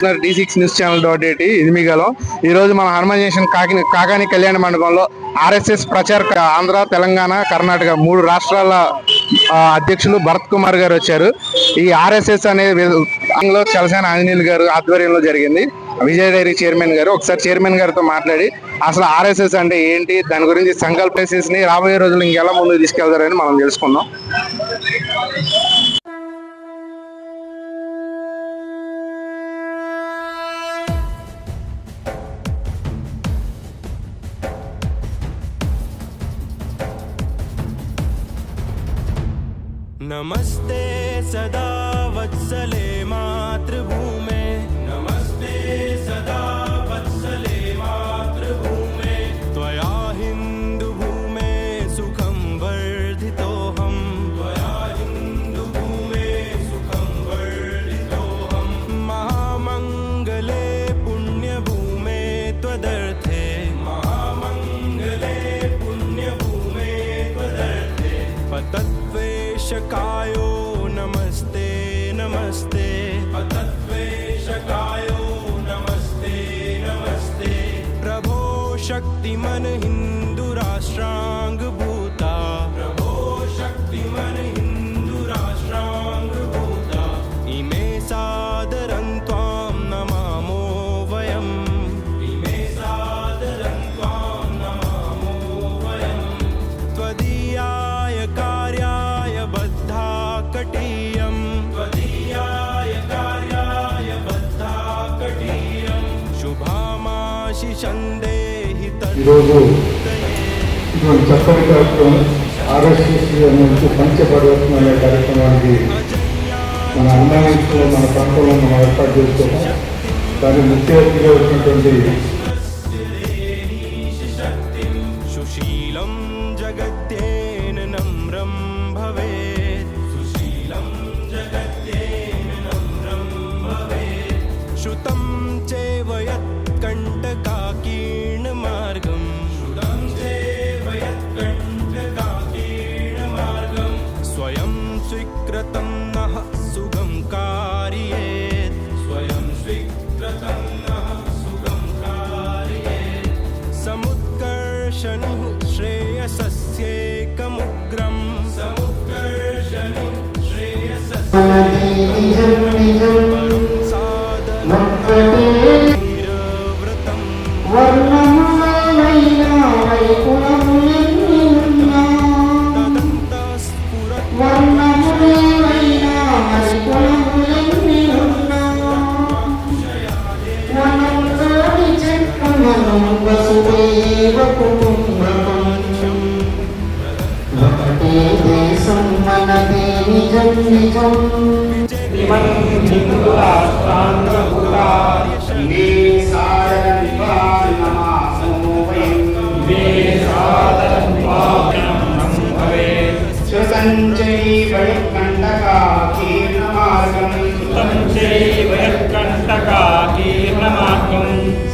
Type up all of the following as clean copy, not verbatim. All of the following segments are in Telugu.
D6News Channel ఇది మీ గలం. ఈ రోజు మన హనుమాన్ జంక్షన్ కాకాని కళ్యాణ మండపంలో ఆర్ఎస్ఎస్ ప్రచార ఆంధ్ర, తెలంగాణ, కర్ణాటక 3 రాష్ట్రాల అధ్యక్షులు భరత్ కుమార్ గారు వచ్చారు. ఈ ఆర్ఎస్ఎస్ అనే చలసాని ఆంజనేయులు గారు ఆధ్వర్యంలో జరిగింది. విజయ డైరీ చైర్మన్ గారు ఒకసారి చైర్మన్ గారితో మాట్లాడి అసలు ఆర్ఎస్ఎస్ అంటే ఏంటి, దాని గురించి సంకల్పేసెస్ ని రాబోయే రోజులు ఇంకెలా ముందుకు తీసుకెళ్తారని మనం తెలుసుకుందాం. नमस्ते सदा वत्सले मातृभूमे, नमस्ते सदा वत्सले मातृभूमे, त्वया हिन्दुभूमे सुखं वर्धितोऽहं, त्वया हिन्दुभूमे सुखं वर्धितोऽहं, महामङ्गले पुण्यभूमे त्वदर्थे, महामङ्गले पुण्यभूमे त्वदर्थे, पतत्वेशकायो नमस्ते नमस्ते, पतत्वेशकायो नमस्ते नमस्ते, प्रभो शक्तिमन हिंदू राष्ट्रांग भूता, प्रभो शक्तिमन हिंदू राष्ट्रांग भूता, इमे सादरं त्वां नमामो वयम्, इमे सादरं त्वां नमामो वयम्, त्वदीयाय कार्याय बद्धा कटीयं, त्वदीयाय कार्याय बद्धा कटीयं, शुभामाशिषं देहि ఈరోజు ఇటువంటి చక్కని కార్యక్రమం ఆర్ఎస్ఎస్ నుంచి పంచపరివర్తన అనే కార్యక్రమానికి మన అన్నాయంలో మన ప్రాంతంలో మనం ఏర్పాటు చేసుకోవడం, దాని ముఖ్య అతిథిగా వచ్చినటువంటి सुशीलं जगत्येन नम्रं भवेत्, सुशीलं जगत्येन नम्रं भवेत्, श्रुतं चैव यत्कण्टकाकीर्णमार्गं, श्रुतं चैव यत्कण्टकाकीर्णमार्गं, स्वयं स्वीकृतं नः सुगं कारयेत्, स्वयं स्वीकृतं नः सुगं कारयेत्, समुत्कर्षणुः श्रेयसस्यैकमुग्रं, समुत्कर्षणुः श्रेयसस्यैकमुग्रं, साधनवीरव्रतं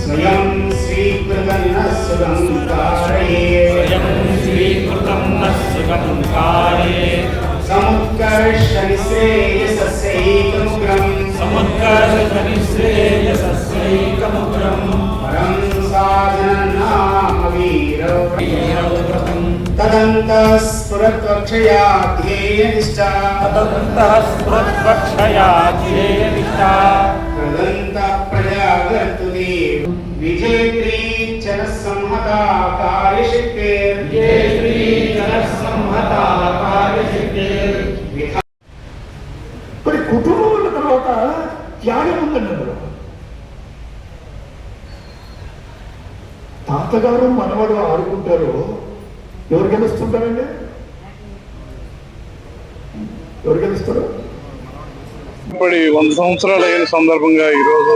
స్వయం స్వీకృతం సముత్కర్షణి శ్రేయసస్యైకముగ్రం పరం సాధనం వీరవ్రతం తదంతఃస్ఫురత్వక్షయా ధ్యేయనిష్టా, తదంతః ప్రజాగర్తుదే విజేత్రీ జన సంహతా కార్యశక్తిర్, మరి కుటుంబం ఉన్న తర్వాత త్యాగం ఉందండి అందులో. తాతగారు మనవాడు ఆడుకుంటారు, ఎవరు గెలుస్తుంటారండి? ఎవరు గెలుస్తారు? ఇప్పుడు 100 సంవత్సరాలు అయిన సందర్భంగా ఈరోజు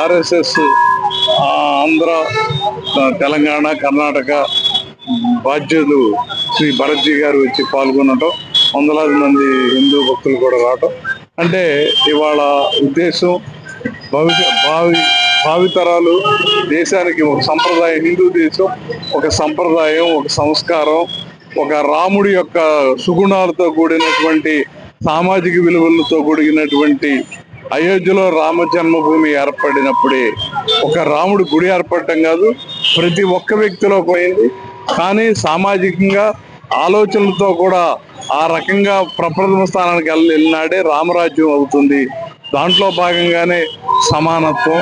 ఆర్ఎస్ఎస్ ఆంధ్ర, తెలంగాణ, కర్ణాటక బాధ్యులు శ్రీ భరత్జీ గారు వచ్చి పాల్గొనటం, వందలాది మంది హిందూ భక్తులు కూడా రావటం అంటే ఇవాళ ఉద్దేశం భావితరాలు దేశానికి ఒక సంప్రదాయం, హిందూ దేశం ఒక సంప్రదాయం, ఒక సంస్కారం, ఒక రాముడి యొక్క సుగుణాలతో కూడినటువంటి సామాజిక విలువలతో కూడినటువంటి అయోధ్యలో రామ జన్మభూమి ఏర్పడినప్పుడే ఒక రాముడి గుడి ఏర్పడటం కాదు, ప్రతి ఒక్క వ్యక్తిలో పోయింది. కానీ సామాజికంగా ఆలోచనలతో కూడా ఆ రకంగా ప్రప్రథమ స్థానానికి వెళ్ళినాడే రామరాజ్యం అవుతుంది. దాంట్లో భాగంగానే సమానత్వం,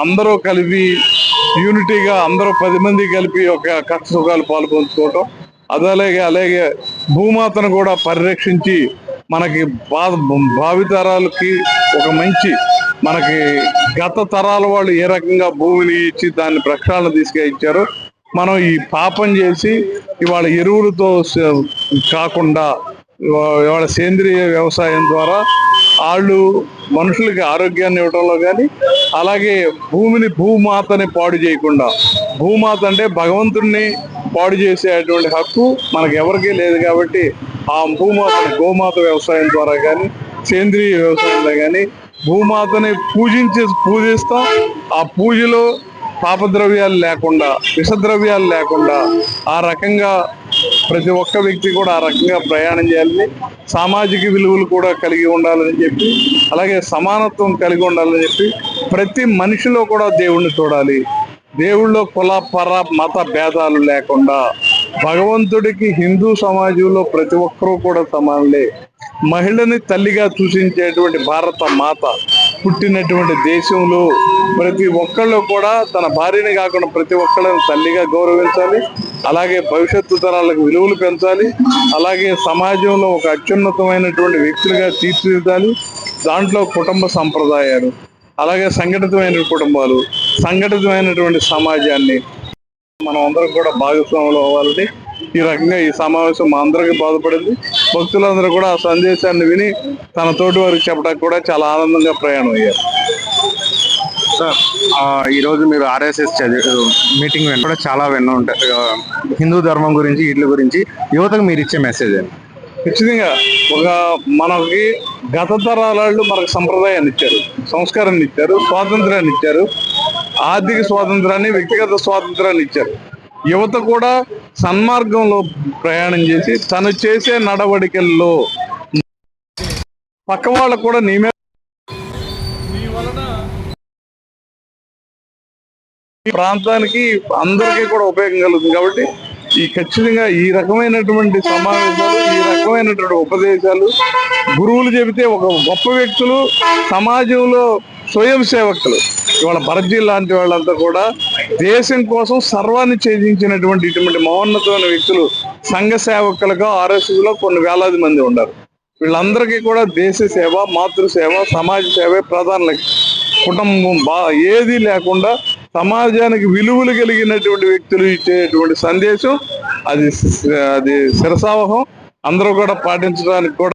అందరూ కలిపి యూనిటీగా అందరూ 10 మంది కలిపి ఒక కష్ట సుఖాలు పాల్పంచుకోవటం, అలాగే భూమాతను కూడా పరిరక్షించి మనకి భావితరాలకి ఒక మంచి, మనకి గత తరాల వాళ్ళు ఏ రకంగా భూమిని ఇచ్చి దాన్ని ప్రక్షాళన తీసుకెచ్చారో మనం ఈ పాపం చేసి ఇవాళ ఎరువులతో కాకుండా ఇవాళ సేంద్రియ వ్యవసాయం ద్వారా వాళ్ళు మనుషులకి ఆరోగ్యాన్ని ఇవ్వడంలో కానీ, అలాగే భూమాతని పాడు చేయకుండా, భూమాత అంటే భగవంతుడిని పాడు చేసేటువంటి హక్కు మనకు ఎవరికీ లేదు. కాబట్టి ఆ భూమాతని గోమాత వ్యవసాయం ద్వారా కానీ, సేంద్రియ వ్యవసాయంలో కానీ భూమాతని పూజిస్తాం. ఆ పూజలో పాపద్రవ్యాలు లేకుండా, విషద్రవ్యాలు లేకుండా ఆ రకంగా ప్రతి ఒక్క వ్యక్తి కూడా ఆ రకంగా ప్రయాణం చేయాలని, సామాజిక విలువలు కూడా కలిగి ఉండాలని చెప్పి, అలాగే సమానత్వం కలిగి ఉండాలని చెప్పి ప్రతి మనిషిలో కూడా దేవుణ్ణి చూడాలి. దేవుళ్ళో కుల పర మత భేదాలు లేకుండా భగవంతుడికి హిందూ సమాజంలో ప్రతి ఒక్కరూ కూడా సమానులే. మహిళని తల్లిగా సూచించేటువంటి భారత మాత పుట్టినటువంటి దేశంలో ప్రతి ఒక్కళ్ళు కూడా తన భార్యని కాకుండా ప్రతి ఒక్కళ్ళని తల్లిగా గౌరవించాలి. అలాగే భవిష్యత్తు తరాలకు విలువలు పెంచాలి. అలాగే సమాజంలో ఒక అత్యున్నతమైనటువంటి వ్యక్తులుగా తీర్చిదిద్దాలి. దాంట్లో కుటుంబ సంప్రదాయాలు, అలాగే సంఘటితమైన కుటుంబాలు, సంఘటితమైనటువంటి సమాజాన్ని మనం అందరం కూడా భాగస్వాములు అవ్వాలని ఈ రకంగా ఈ సమావేశం మా అందరికీ బాధపడింది. భక్తులందరూ కూడా ఆ సందేశాన్ని విని తన తోటి వారికి చెప్పడానికి కూడా చాలా ఆనందంగా ప్రయాణం అయ్యారు. సార్, ఈరోజు మీరు ఆర్ఎస్ఎస్ మీటింగ్ కూడా చాలా విన్న ఉంటారు. హిందూ ధర్మం గురించి, వీటి గురించి యువతకు మీరు ఇచ్చే మెసేజ్ ఏంటి? ఖచ్చితంగా మనకి గత తరాలు మనకు సంప్రదాయాన్ని ఇచ్చారు, సంస్కారాన్ని ఇచ్చారు, స్వాతంత్రాన్ని ఇచ్చారు, ఆర్థిక స్వాతంత్రాన్ని, వ్యక్తిగత స్వాతంత్రాన్ని ఇచ్చారు. యువత కూడా సన్మార్గంలో ప్రయాణం చేసి తను చేసే నడవడికల్లో పక్క వాళ్ళకు కూడా మీ వలన ఈ ప్రాంతానికి అందరికీ కూడా ఉపయోగం కలుగుతుంది. కాబట్టి ఖచ్చితంగా ఈ రకమైనటువంటి సమావేశాలు, ఈ రకమైనటువంటి ఉపదేశాలు గురువులు చెబితే ఒక గొప్ప వ్యక్తులు, సమాజంలో స్వయం సేవకులు, ఇవాళ భరత్జీ లాంటి వాళ్ళంతా కూడా దేశం కోసం సర్వాన్ని ఛేదించినటువంటి ఇటువంటి మహోన్నతమైన వ్యక్తులు సంఘ సేవకులుగా RSS లో కొన్ని వేలాది మంది ఉన్నారు. వీళ్ళందరికీ కూడా దేశ సేవ, మాతృసేవ, సమాజ సేవే ప్రధాన లక్ష్యం. కుటుంబం ఏది లేకుండా సమాజానికి విలువలు కలిగినటువంటి వ్యక్తులు ఇచ్చేటువంటి సందేశం అది శిరసావహం. అందరూ కూడా పాటించడానికి కూడా